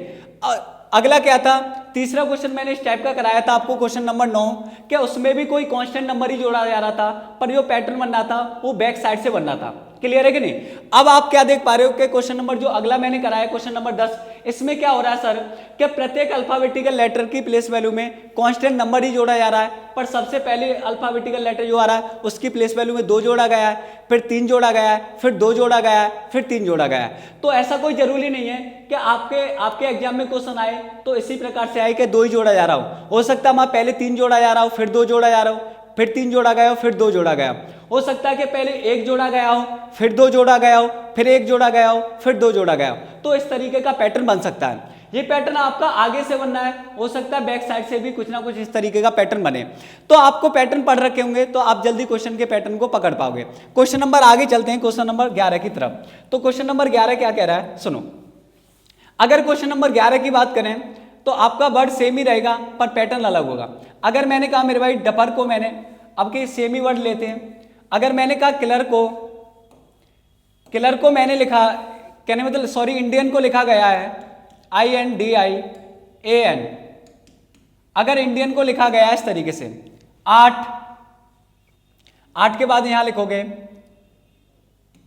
अगला क्या था? तीसरा क्वेश्चन मैंने इस टाइप का कराया था आपको, क्वेश्चन नंबर 9, क्या उसमें भी कोई कांस्टेंट नंबर ही जोड़ा जा रहा था, पर जो पैटर्न बनना था वो बैक साइड से बनना था। क्लियर है कि नहीं? अब आप क्या देख पा रहे हो कि क्वेश्चन नंबर जो अगला मैंने कराया क्वेश्चन नंबर 10, इसमें क्या हो रहा है सर कि प्रत्येक अल्फाबेटिकल लेटर की प्लेस वैल्यू में कांस्टेंट नंबर ही जोड़ा जा रहा है, पर सबसे पहले अल्फाबेटिकल लेटर जो आ रहा है उसकी प्लेस वैल्यू में 2 जोड़ा गया है, फिर 3 जोड़ा गया है, फिर 2 जोड़ा गया है, फिर 3 जोड़ा गया है। तो ऐसा कोई जरूरी नहीं है कि आपके एग्जाम में क्वेश्चन आए तो इसी प्रकार से आए कि 2 ही जोड़ा जा रहा हो सकता है मैं पहले 3 जोड़ा जा रहा हूं, फिर 2 जोड़ा जा रहा हूं, फिर 3 जोड़ा गया हो, फिर 2 जोड़ा गया हो सकता है कि पहले 1 जोड़ा गया हो, फिर 2 जोड़ा गया हो, फिर 1 जोड़ा गया हो, फिर 2 जोड़ा गया हो। तो इस तरीके का पैटर्न बन सकता है। ये पैटर्न आपका आगे से बनना है, हो सकता है बैक साइड से भी कुछ ना कुछ इस तरीके का पैटर्न बने। तो आपको पैटर्न पढ़ रखे होंगे तो आप जल्दी क्वेश्चन के पैटर्न को पकड़ पाओगे। क्वेश्चन नंबर आगे चलते हैं, क्वेश्चन नंबर 11 की तरफ। तो क्वेश्चन नंबर 11 क्या कह रहा है सुनो। अगर क्वेश्चन नंबर 11 की बात करें तो आपका वर्ड सेम ही रहेगा पर पैटर्न अलग होगा। अगर मैंने कहा मेरे भाई डपर को मैंने, अब के सेम ही वर्ड लेते हैं, अगर मैंने कहा किलर को मैंने लिखा, कहने मतलब सॉरी इंडियन को लिखा गया है INDIAN। अगर इंडियन को लिखा गया है इस तरीके से 8 के बाद यहां लिखोगे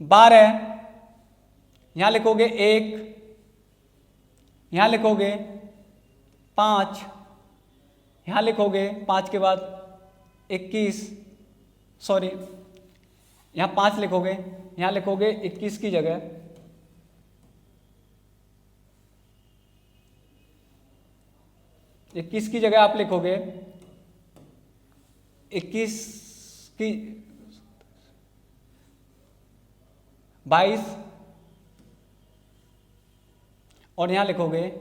12, यहां लिखोगे 1, यहां लिखोगे 5, यहां लिखोगे 5 के बाद 21, सॉरी यहां 5 लिखोगे, यहां लिखोगे 21 की जगह 21 की जगह आप लिखोगे 21 की 22 और यहां लिखोगे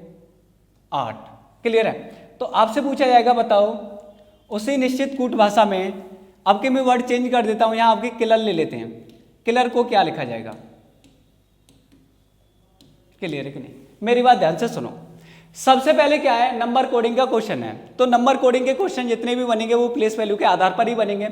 8। क्लियर है? तो आपसे पूछा जाएगा बताओ उसी निश्चित कूट भाषा में, अब के मैं वर्ड चेंज कर देता हूं, यहां आपके किलर ले लेते हैं, किलर को क्या लिखा जाएगा? क्लियर है कि नहीं? मेरी बात ध्यान से सुनो। सबसे पहले क्या है, नंबर कोडिंग का क्वेश्चन है। तो नंबर कोडिंग के क्वेश्चन जितने भी बनेंगे वो प्लेस वैल्यू के आधार पर ही बनेंगे।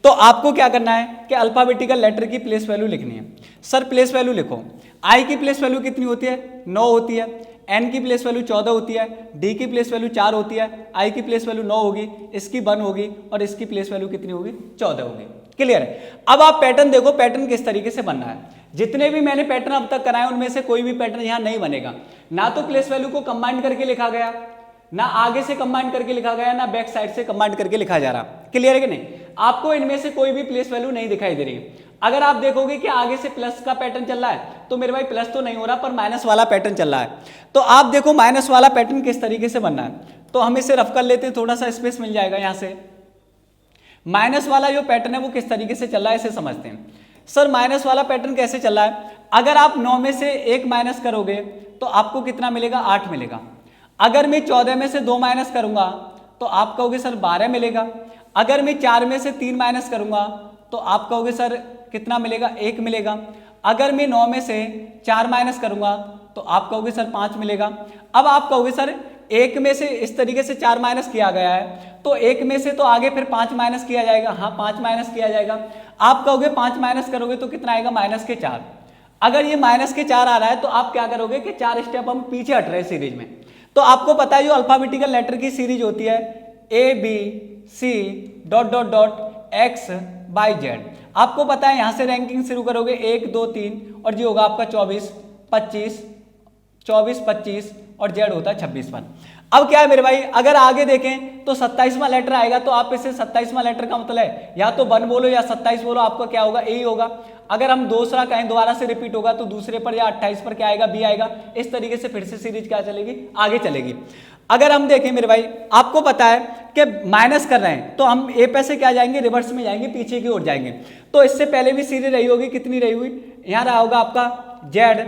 तो आपको क्या करना है कि अल्फाबेटिकल लेटर की प्लेस वैल्यू लिखनी है। सर प्लेस वैल्यू लिखो। आई की प्लेस वैल्यू कितनी होती है, 9 होती है। एन की प्लेस वैल्यू 14 होती है। डी की प्लेस वैल्यू 4 होती है। आई की प्लेस वैल्यू 9 होगी, इसकी 1 होगी और इसकी प्लेस वैल्यू कितनी होगी, 14 होगी। क्लियर है। अब आप पैटर्न देखो, पैटर्न किस तरीके से बनना है। जितने भी मैंने पैटर्न अब तक कराए उनमें से कोई भी पैटर्न यहां नहीं बनेगा। ना तो प्लेस वैल्यू को कंबाइन करके लिखा गया, ना आगे से कंबाइन करके लिखा गया, ना बैक साइड से कंबाइन करके लिखा जा रहा। क्लियर है कि नहीं। आपको इनमें से कोई भी प्लेस वैल्यू नहीं दिखाई दे रही। अगर आप देखोगे कि आगे से प्लस का पैटर्न चल रहा है तो मेरे भाई प्लस तो नहीं हो रहा, पर माइनस वाला पैटर्न चल रहा है। तो आप देखो माइनस वाला पैटर्न किस तरीके से बनना है। तो हम इसे रफ कर लेते हैं, थोड़ा सा स्पेस मिल जाएगा यहां से। माइनस वाला जो पैटर्न है वो किस तरीके से चल रहा है इसे समझते हैं। सर माइनस वाला पैटर्न कैसे चल रहा है, अगर आप 9 में से 1 माइनस करोगे तो आपको कितना मिलेगा, 8 मिलेगा। अगर मैं 14 में से 2 माइनस करूंगा तो आप कहोगे सर 12 मिलेगा। अगर मैं 4 में से 3 माइनस करूंगा तो आप कहोगे सर कितना मिलेगा, 1 मिलेगा। अगर मैं 9 में से 4 माइनस करूंगा तो आप कहोगे सर 5 मिलेगा। अब आप कहोगे सर 1 में से इस तरीके से 4 माइनस किया गया है तो 1 में से तो आगे फिर 5 माइनस किया जाएगा। हाँ 5 माइनस किया जाएगा। आप कहोगे 5 माइनस करोगे तो कितना आएगा, माइनस के 4। अगर ये माइनस के 4 आ रहा है तो आप क्या करोगे कि 4 स्टेप हम पीछे हट रहे हैं सीरीज में। तो आपको पता है जो अल्फाबेटिकल लेटर की सीरीज होती है A B C dot dot dot X Y Z. आपको पता है यहां से रैंकिंग शुरू करोगे 1 2 3 और जी होगा आपका 24 25 और जेड होता है 26वां। अब क्या है मेरे भाई, अगर आगे देखें तो 27वां लेटर आएगा तो आप इसे 27वां लेटर का मतलब है या तो 1 बोलो या 27 बोलो, आपका क्या होगा, ए होगा। अगर हम दूसरा कहें दोबारा से रिपीट होगा तो दूसरे पर या 28 पर क्या आएगा, बी आएगा। इस तरीके से फिर से सीरीज क्या चलेगी, आगे चलेगी। अगर हम देखें मेरे भाई, आपको पता है कि माइनस कर रहे हैं तो हम ए पे से क्या जाएंगे, रिवर्स में जाएंगे, पीछे की ओर जाएंगे। तो इससे पहले भी सीरीज रही होगी, कितनी रही हुई, यहाँ रहा होगा आपका जेड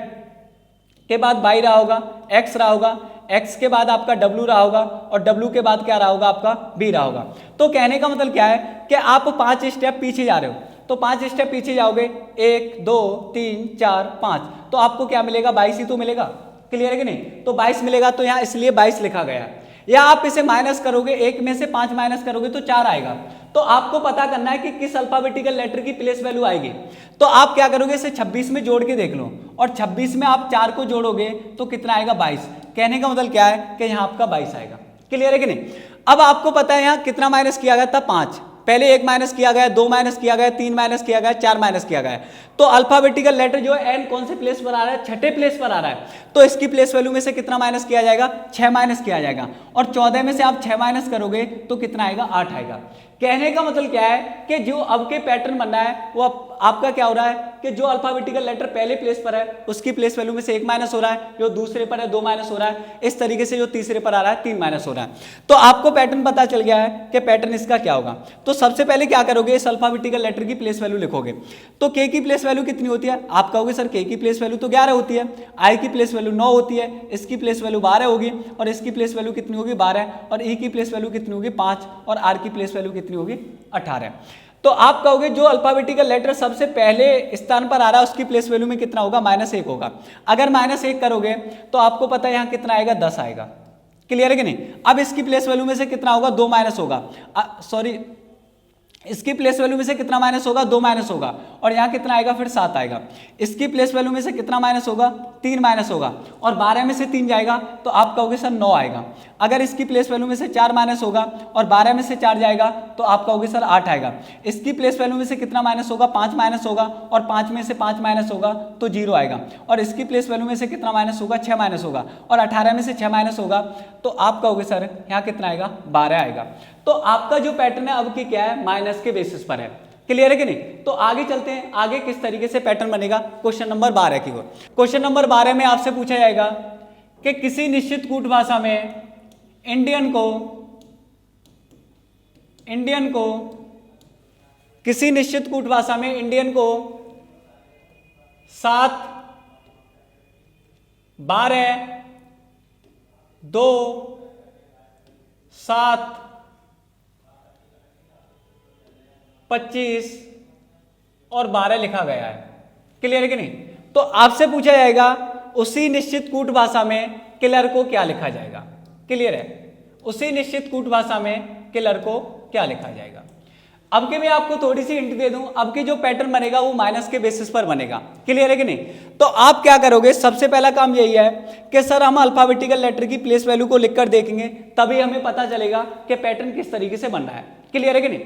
के बाद बाई रहा होगा, एक्स रहा होगा, एक्स के बाद आपका डब्ल्यू रहा होगा और डब्ल्यू के बाद क्या रहा होगा, आपका बी रहा होगा। तो कहने का मतलब क्या है कि आप 5 स्टेप पीछे जा रहे हो। तो 5 स्टेप पीछे जाओगे, 1 2 3 4 5, तो आपको क्या मिलेगा, 22 ही तो मिलेगा। क्लियर है कि नहीं। तो 22 मिलेगा तो यहाँ इसलिए 22 लिखा गया है। या आप इसे माइनस करोगे, 1 में से 5 माइनस करोगे तो 4 आएगा। तो आपको पता करना है कि किस अल्फाबेटिकल लेटर की प्लेस वैल्यू आएगी। तो आप क्या करोगे, इसे 26 में जोड़ के देख लो और 26 में आप 4 को जोड़ोगे तो कितना आएगा, 22। कहने का मतलब क्या है कि यहाँ आपका 22 आएगा। क्लियर है कि नहीं। अब आपको पता है यहाँ कितना माइनस किया गया था, 5। पहले 1 माइनस किया गया, 2 माइनस किया गया, 3 माइनस किया गया, 4 माइनस किया गया। तो अल्फाबेटिकल लेटर जो है एन कौन से प्लेस पर आ रहा है, छठे प्लेस पर आ रहा है। तो इसकी प्लेस वैल्यू में से कितना माइनस किया जाएगा, 6 माइनस किया जाएगा। और 14 में से आप 6 माइनस करोगे तो कितना आएगा, 8 आएगा। कहने का मतलब क्या है कि जो अब के पैटर्न बनना है वो आपका क्या हो रहा है कि जो अल्फाबेटिकल लेटर पहले प्लेस पर है उसकी प्लेस वैल्यू में से 1 माइनस हो रहा है, जो दूसरे पर है 2 माइनस हो रहा है, इस तरीके से जो तीसरे पर आ रहा है 3 माइनस हो रहा है। तो आपको पैटर्न पता चल गया है कि पैटर्न इसका क्या होगा। तो सबसे पहले क्या करोगे, इस अल्फाबेटिकल लेटर की प्लेस वैल्यू लिखोगे। तो के की प्लेस वैल्यू कितनी होती है, आप कहोगे सर के की प्लेस वैल्यू तो 11 होती है, आई की प्लेस वैल्यू 9 होती है, इसकी प्लेस वैल्यू 12 होगी और इसकी प्लेस वैल्यू कितनी होगी, 12, और ई की प्लेस वैल्यू कितनी होगी, 5, और आर की प्लेस वैल्यू कितनी होगी, 18। तो आप कहोगे जो अल्फाबेटिकल लेटर सबसे पहले स्थान पर आ रहा है उसकी प्लेस वैल्यू में कितना होगा, -1 होगा। अगर -1 करोगे तो आपको पता है यहाँ कितना आएगा, 10 आएगा। क्लियर है कि नहीं। अब इसकी प्लेस वैल्यू में से कितना होगा, 2 माइनस होगा, सॉरी इसकी प्लेस वैल्यू में से कितना माइनस होगा, 2 माइनस होगा, और यहाँ कितना आएगा, फिर 7 आएगा। इसकी प्लेस वैल्यू में से कितना माइनस होगा, 3 माइनस होगा, और 12 में से 3 जाएगा तो आप कहोगे सर 9 आएगा। अगर इसकी प्लेस वैल्यू में से 4 माइनस होगा और 12 में से 4 जाएगा तो आप कहोगे सर 8 आएगा। इसकी प्लेस वैल्यू में से कितना माइनस होगा, 5 माइनस होगा, और 5 में से 5 माइनस होगा तो 0 आएगा, और इसकी प्लेस वैल्यू में से कितना माइनस होगा, 6 माइनस होगा, और 18 में से 6 माइनस होगा तो आप कहोगे सर यहाँ कितना आएगा, 12 आएगा। तो आपका जो पैटर्न है अब की क्या है, माइनस के बेसिस पर है। क्लियर है कि नहीं। तो आगे चलते हैं, आगे किस तरीके से पैटर्न बनेगा, क्वेश्चन नंबर 12 की ओर। क्वेश्चन नंबर 12 में आपसे पूछा जाएगा कि किसी निश्चित कूट भाषा में इंडियन को किसी निश्चित कूट भाषा में इंडियन को 7 12 2 7 25 और 12 लिखा गया है। क्लियर है कि नहीं। तो आपसे पूछा जाएगा उसी निश्चित कूट भाषा में किलर को क्या लिखा जाएगा? क्लियर है? उसी निश्चित कूट भाषा में किलर को क्या लिखा जाएगा? अब के मैं आपको थोड़ी सी हिंट दे दूं, अब की जो पैटर्न बनेगा वो माइनस के बेसिस पर बनेगा। क्लियर है कि नहीं? तो आप क्या करोगे, सबसे पहला काम यही है कि सर हम अल्फाबेटिकल लेटर की प्लेस वैल्यू को लिखकर देखेंगे, तभी हमें पता चलेगा कि पैटर्न किस तरीके से बन रहा है। क्लियर है कि नहीं?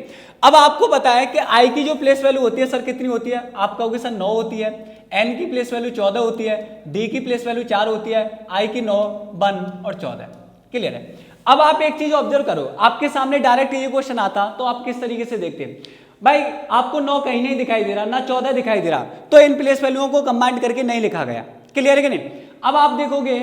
अब आपको पता है कि आई की जो प्लेस वैल्यू होती है सर कितनी होती है? आप कहोगे सर 9 होती है। एन की प्लेस वैल्यू 14 होती है। डी की प्लेस वैल्यू 4 होती है। आई की 9, 1 और 14। क्लियर है? अब आप एक चीज ऑब्जर्व करो, आपके सामने डायरेक्ट ये क्वेश्चन आता तो आप किस तरीके से देखते हैं? भाई आपको 9 कहीं नहीं दिखाई दे रहा, ना 14 दिखाई दे रहा, तो इन प्लेस वैल्यूओं को कंबाइंड करके नहीं लिखा गया। क्लियर है कि नहीं? अब आप देखोगे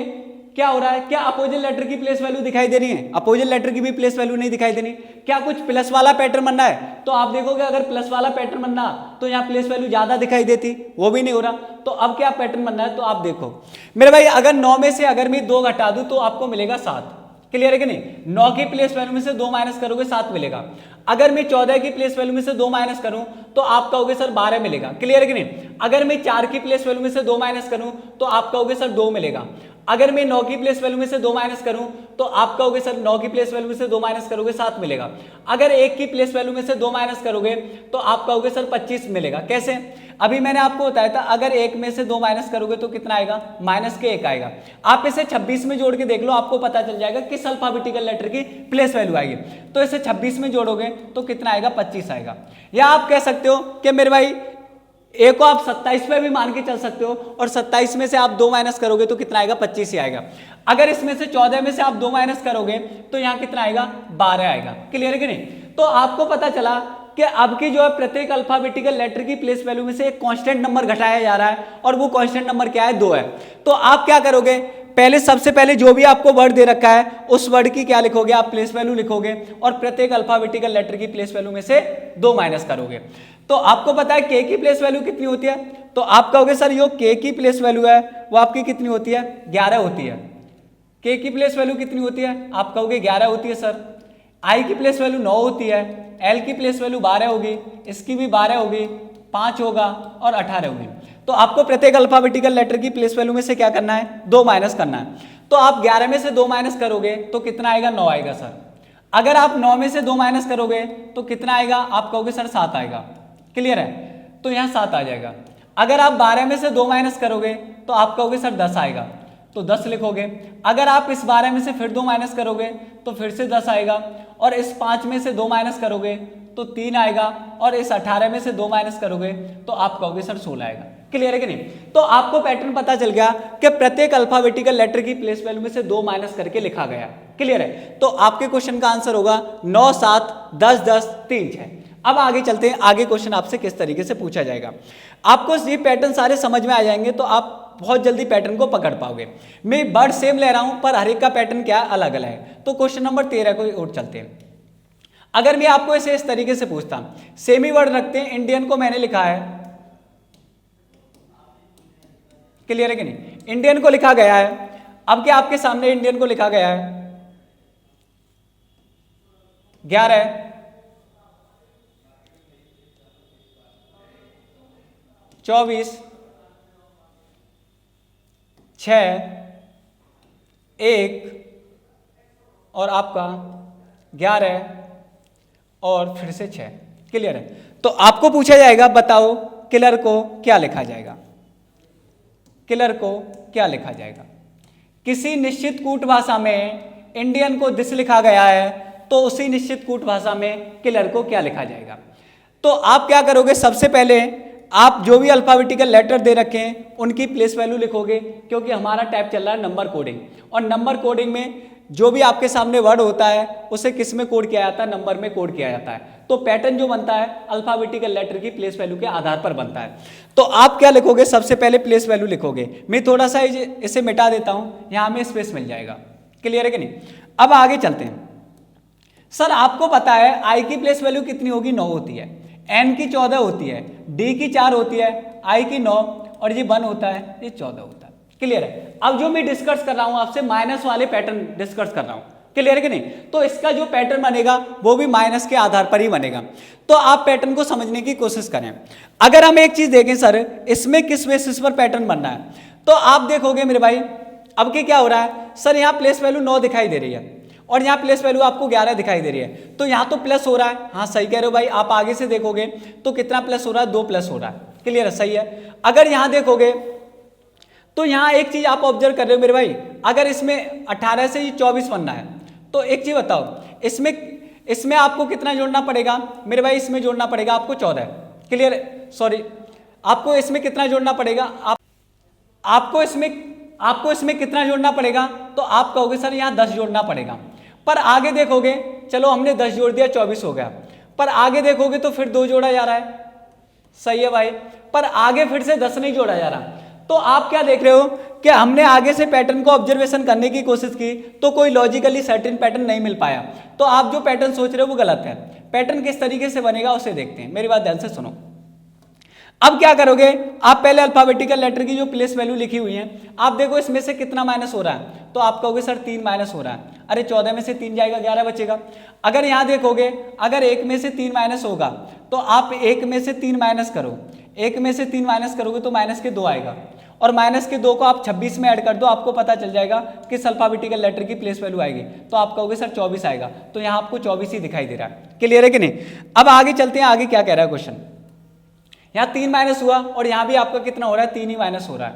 क्या हो रहा है, क्या अपोजिट लेटर की प्लेस वैल्यू दिखाई दे रही है? अपोजिट लेटर की भी प्लेस वैल्यू नहीं दिखाई दे रही। क्या कुछ प्लस वाला पैटर्न बनना है? तो आप देखोगे अगर प्लस वाला पैटर्न बनना तो यहाँ प्लेस वैल्यू ज्यादा दिखाई देती, वो भी नहीं हो रहा। तो अब क्या पैटर्न बनना है? तो आप देखो मेरे भाई, अगर 9 में से अगर मैं 2 घटा दूं तो आपको मिलेगा 7। क्लियर है कि नहीं? 9 की प्लेस वैल्यू में से 2 माइनस करोगे 7 मिलेगा। अगर मैं 14 की प्लेस वैल्यू में से 2 माइनस करूं तो आप कहोगे सर 12 मिलेगा। क्लियर है कि नहीं? अगर मैं 4 की प्लेस वैल्यू में से 2 माइनस करूं तो आप कहोगे सर 2 मिलेगा। अगर मैं 9 की प्लेस वैल्यू में से 2 माइनस करूं तो आप कहोगे सर 9 की प्लेस वैल्यू में से 2 माइनस करोगे 7 मिलेगा। अगर 1 की प्लेस वैल्यू में से 2 माइनस करोगे तो आप कहोगे सर 25 मिलेगा। कैसे? अभी मैंने आपको बताया था अगर 1 में से 2 माइनस करोगे तो कितना आएगा? माइनस के 1 आएगा। आप इसे 26 में जोड़ के देख लो, आपको पता चल जाएगा किस अल्फाबेटिकल लेटर की प्लेस वैल्यू आएगी। तो इसे 26 में जोड़ोगे तो कितना आएगा? 25 आएगा। या आप कह सकते हो कि मेरे भाई ए को आप 27 पे भी मान के चल सकते हो, और 27 में से आप 2 माइनस करोगे तो कितना आएगा? 25 ही आएगा। अगर इसमें से 14 में से आप 2 माइनस करोगे तो यहाँ कितना आएगा? 12 आएगा। क्लियर है कि नहीं? तो आपको पता चला कि अब की जो है प्रत्येक अल्फाबेटिकल लेटर की प्लेस वैल्यू में से एक कांस्टेंट नंबर घटाया जा रहा है, और वो कांस्टेंट नंबर क्या है? 2 है। तो आप क्या करोगे, पहले सबसे पहले जो भी आपको वर्ड दे रखा है उस वर्ड की क्या लिखोगे? आप प्लेस वैल्यू लिखोगे, और प्रत्येक अल्फाबेटिकल लेटर की प्लेस वैल्यू में से 2 माइनस करोगे। तो आपको पता है के की प्लेस वैल्यू कितनी होती है? तो आप कहोगे सर यो के की प्लेस वैल्यू है वो आपकी कितनी होती है? 11 होती है। के की प्लेस वैल्यू कितनी होती है? आप कहोगे 11 होती है सर। आई की प्लेस वैल्यू 9 होती है। एल की प्लेस वैल्यू 12 होगी, इसकी भी 12 होगी, 5 होगा और 18 होगी। तो आपको प्रत्येक अल्फाबेटिकल लेटर की प्लेस वैल्यू में से क्या करना है? 2 माइनस करना है। तो आप 11 में से 2 माइनस करोगे तो कितना आएगा? 9 आएगा सर। अगर आप 9 में से 2 माइनस करोगे तो कितना आएगा? आप कहोगे सर 7 आएगा। क्लियर है? तो यहाँ 7 आ जाएगा। अगर आप 12 में से 2 माइनस करोगे तो आप कहोगे सर 10 आएगा, तो 10 लिखोगे। अगर आप इस 12 में से फिर 2 माइनस करोगे तो फिर से 10 आएगा, और इस 5 में से 2 माइनस करोगे तो 3 आएगा, और इस 18 में से 2 माइनस करोगे तो आप कहोगे सर 16 आएगा। क्लियर है कि नहीं? तो आपको पैटर्न पता चल गया कि प्रत्येक अल्फाबेटिकल लेटर की प्लेस वैल्यू में से 2 माइनस करके लिखा गया। क्लियर है? तो आपके क्वेश्चन का आंसर होगा 9, 7, 10, 10, 3, 6। अब आगे चलते हैं, आगे क्वेश्चन आपसे किस तरीके से पूछा जाएगा। आपको ये पैटर्न सारे समझ में आ जाएंगे तो आप बहुत जल्दी पैटर्न को पकड़ पाओगे। मैं वर्ड सेम ले रहा हूं पर हर एक का पैटर्न क्या अलग अलग है। तो क्वेश्चन नंबर 13 को और चलते हैं। अगर मैं आपको इसे इस तरीके से पूछता, सेमी वर्ड रखते हैं, इंडियन को मैंने लिखा है। क्लियर है कि नहीं? इंडियन को लिखा गया है। अब क्या आपके सामने इंडियन को लिखा गया है 11, 24, 6, 1 और आपका 11 और फिर से 6। क्लियर है? तो आपको पूछा जाएगा बताओ किलर को क्या लिखा जाएगा? किलर को क्या लिखा जाएगा? किसी निश्चित कूट भाषा में इंडियन को दिस लिखा गया है, तो उसी निश्चित कूट भाषा में किलर को क्या लिखा जाएगा? तो आप क्या करोगे, सबसे पहले आप जो भी अल्फाबेटिकल लेटर दे रखे हैं उनकी प्लेस वैल्यू लिखोगे, क्योंकि हमारा टाइप चल रहा है नंबर कोडिंग, और नंबर कोडिंग में जो भी आपके सामने वर्ड होता है उसे किस में कोड किया जाता है? नंबर में कोड किया जाता है। तो पैटर्न जो बनता है अल्फाबेटिकल लेटर की प्लेस वैल्यू के आधार पर बनता है। तो आप क्या लिखोगे, सबसे पहले प्लेस वैल्यू लिखोगे। मैं थोड़ा सा इसे मिटा देता हूं, यहां में स्पेस मिल जाएगा। क्लियर है कि नहीं? अब आगे चलते हैं। सर आपको पता है आई की प्लेस वैल्यू कितनी होगी? 9 होती है। एन की 14 होती है, डी की 4 होती है, आई की 9 और ये 1 होता है, ये 14 होता है। क्लियर है? अब जो मैं डिस्कस कर रहा हूं आपसे माइनस वाले पैटर्न डिस्कस कर रहा हूं। क्लियर है कि नहीं? तो इसका जो पैटर्न बनेगा वो भी माइनस के आधार पर ही बनेगा। तो आप पैटर्न को समझने की कोशिश करें। अगर हम एक चीज देखें सर, इसमें किस बेसिस पर पैटर्न बनना है, तो आप देखोगे मेरे भाई अब कि क्या हो रहा है, सर यहाँ प्लेस वैल्यू 9 दिखाई दे रही है और यहाँ प्लेस वैल्यू आपको 11 दिखाई दे रही है, तो यहाँ तो प्लस हो रहा है। हाँ सही कह रहे हो भाई, आप आगे से देखोगे तो कितना प्लस हो रहा है, 2 प्लस हो रहा है। क्लियर है, सही है। अगर यहाँ देखोगे तो यहाँ एक चीज आप ऑब्जर्व कर रहे हो मेरे भाई, अगर इसमें 18 से 24 बनना है तो एक चीज बताओ, इसमें आपको कितना जोड़ना पड़ेगा मेरे भाई, इसमें जोड़ना पड़ेगा आपको 14। क्लियर, सॉरी, आपको इसमें कितना जोड़ना पड़ेगा, आपको इसमें कितना जोड़ना पड़ेगा, तो आप कहोगे सर यहाँ 10 जोड़ना पड़ेगा। पर आगे देखोगे, चलो हमने 10 जोड़ दिया 24 हो गया, पर आगे देखोगे तो फिर 2 जोड़ा जा रहा है। सही है भाई, पर आगे फिर से 10 नहीं जोड़ा जा रहा। तो आप क्या देख रहे हो कि हमने आगे से पैटर्न को ऑब्जर्वेशन करने की कोशिश की तो कोई लॉजिकली सर्टेन पैटर्न नहीं मिल पाया। तो आप जो पैटर्न सोच रहे हो वो गलत है। पैटर्न किस तरीके से बनेगा उसे देखते हैं, मेरी बात ध्यान से सुनो। अब क्या करोगे, आप पहले अल्फाबेटिकल लेटर की जो प्लेस वैल्यू लिखी हुई है, आप देखो इसमें से कितना माइनस हो रहा है, तो आप कहोगे सर 3 माइनस हो रहा है। अरे 14 में से 3 जाएगा, 11 बचेगा। अगर यहाँ देखोगे, अगर 1 में से 3 माइनस होगा तो आप 1 में से 3 माइनस करो, 1 में से 3 माइनस करोगे तो माइनस के 2 आएगा, और माइनस के 2 को आप 26 में ऐड कर दो, आपको पता चल जाएगा किस अल्फाबेटिकल लेटर की प्लेस वैल्यू आएगी। तो आप कहोगे सर 24 आएगा, तो यहाँ आपको 24 ही दिखाई दे रहा है। क्लियर है कि नहीं। अब आगे चलते हैं, आगे क्या कह रहा है क्वेश्चन। यहाँ 3 माइनस हुआ और यहाँ भी आपका कितना हो रहा है, 3 ही माइनस हो रहा है।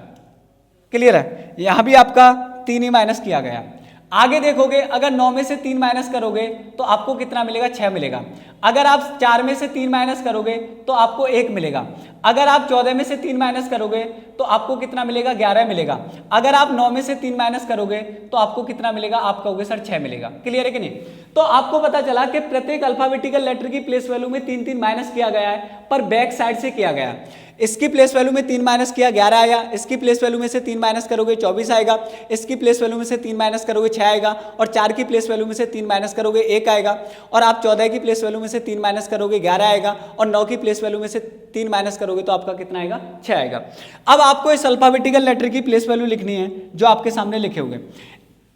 क्लियर है, यहाँ भी आपका 3 ही माइनस किया गया। आगे देखोगे, अगर 9 में से 3 माइनस करोगे तो आपको कितना मिलेगा, 6 मिलेगा। अगर आप 4 में से 3 माइनस करोगे तो आपको 1 मिलेगा। अगर आप 14 में से 3 माइनस करोगे तो आपको कितना मिलेगा, 11 मिलेगा। अगर आप 9 में से 3 माइनस करोगे तो आपको कितना मिलेगा, आप कहोगे सर 6 मिलेगा। क्लियर है कि नहीं। तो आपको पता चला कि प्रत्येक अल्फाबेटिकल लेटर की प्लेस वैल्यू में 3-3 माइनस किया गया है, पर बैक साइड से किया गया। इसकी प्लेस वैल्यू में 3 माइनस किया, 11 आया। इसकी प्लेस वैल्यू में से 3 माइनस करोगे 24 आएगा। इसकी प्लेस वैल्यू में से 3 माइनस करोगे 6 आएगा, और 4 की प्लेस वैल्यू में से 3 माइनस करोगे 1 आएगा, और आप 14 की प्लेस वैल्यू में से 3 माइनस करोगे 11 आएगा, और 9 की प्लेस वैल्यू में से 3 माइनस करोगे तो आपका कितना आएगा, 6 आएगा। अब आपको इस अल्फाबेटिकल लेटर की प्लेस वैल्यू लिखनी है जो आपके सामने लिखे हुए।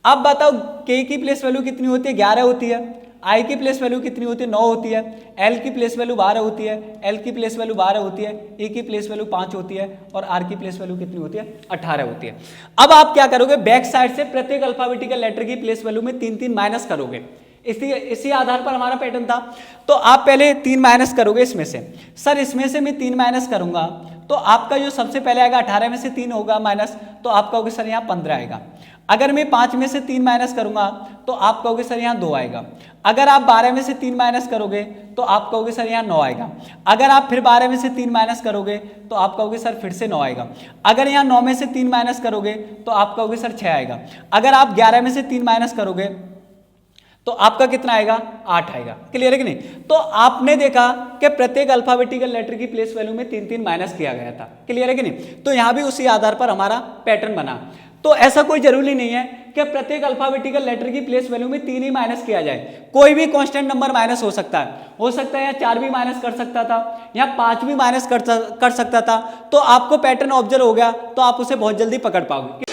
अब बताओ के की प्लेस वैल्यू कितनी होती है, 11 होती है। आई की प्लेस वैल्यू कितनी होती है, 9 होती है। एल की प्लेस वैल्यू 12 होती है। एल की प्लेस वैल्यू 12 होती है। ई की प्लेस वैल्यू 5 होती है, और आर की प्लेस वैल्यू कितनी होती है, 18 होती है। अब आप क्या करोगे, बैक साइड से प्रत्येक अल्फाबेटिकल लेटर की प्लेस वैल्यू में 3-3 माइनस करोगे। इसी आधार पर हमारा पैटर्न था। तो आप पहले 3 माइनस करोगे इसमें से। सर इसमें से मैं 3 माइनस करूंगा तो आपका जो सबसे पहले आएगा 18 में से 3 होगा माइनस, तो आप कहोगे सर यहाँ 15 आएगा। अगर मैं 5 में से 3 माइनस करूंगा तो आप कहोगे सर यहाँ 2 आएगा। अगर आप 12 में से 3 माइनस करोगे तो आप कहोगे सर यहाँ 9 आएगा। अगर आप फिर 12 में से 3 माइनस करोगे तो आप कहोगे सर फिर से 9 आएगा। अगर यहाँ 9 में से 3 माइनस करोगे तो आप कहोगे सर 6 आएगा। अगर आप 11 में से 3 माइनस करोगे तो आपका कितना आएगा, 8 आएगा। क्लियर है कि नहीं। तो आपने देखा कि प्रत्येक अल्फाबेटिकल लेटर की प्लेस वैल्यू में 3-3 माइनस किया गया था। क्लियर है कि नहीं। तो यहां भी उसी आधार पर हमारा पैटर्न बना। तो ऐसा कोई जरूरी नहीं है कि प्रत्येक अल्फाबेटिकल लेटर की प्लेस वैल्यू में 3 ही माइनस किया जाए। कोई भी कांस्टेंट नंबर माइनस हो सकता है या 4 भी माइनस कर सकता था, या 5 भी माइनस कर सकता था। तो आपको पैटर्न ऑब्जर्व हो गया तो आप उसे बहुत जल्दी पकड़ पाओगे।